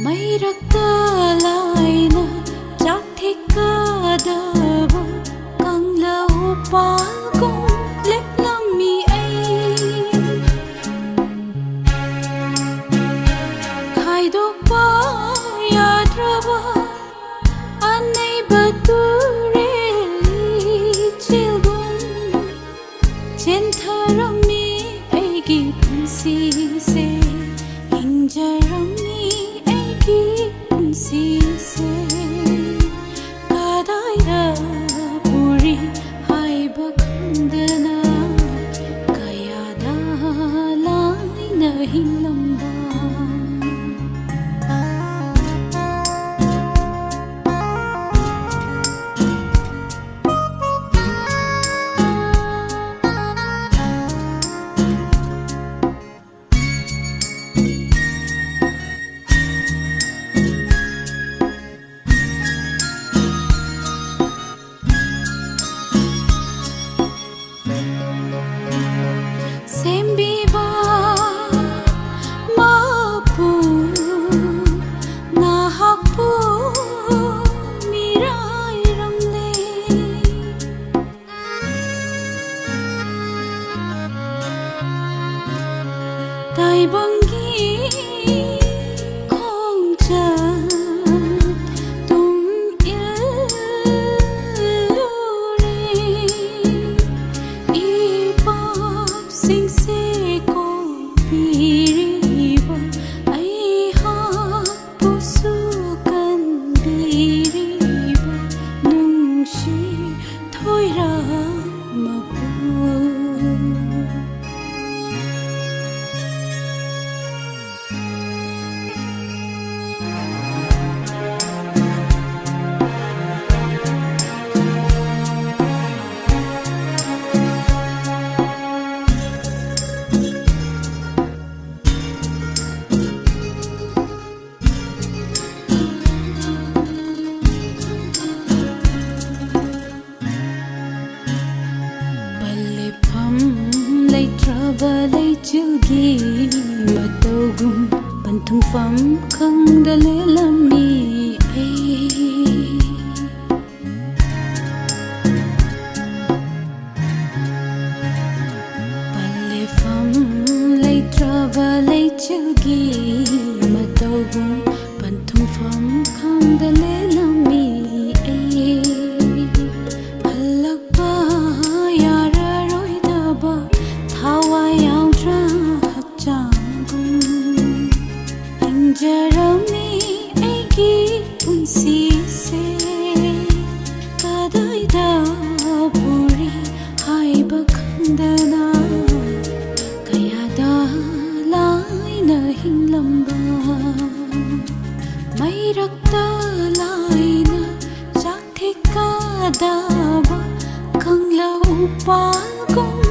Mayrakta laina chathikadaba kanglau palkong leplami ai khaidokpa yadraba anai batureli chilgun chentharami aigi punsi se hinjarami si se kadaida puri hai bakhandana kayada laina hinlamba Sembiba mapu nahakpu mirai ramle tai bangi khongcha tum ilure ipap sing se ko piriba ai ha pusu kan biriba nungshi thoira mapu Balai chilgi matogum panthung fam khang dale lami ai Balai fam lai balai chilgi matogum panthung fam khang dale lami ai halakpa yara roi daba hawa yang terhacanggung hinjarami aigi punsi se kadaida puri hai bakhandana kayada laina hinlamba mayrakta laina chathikadaba kanglau palkong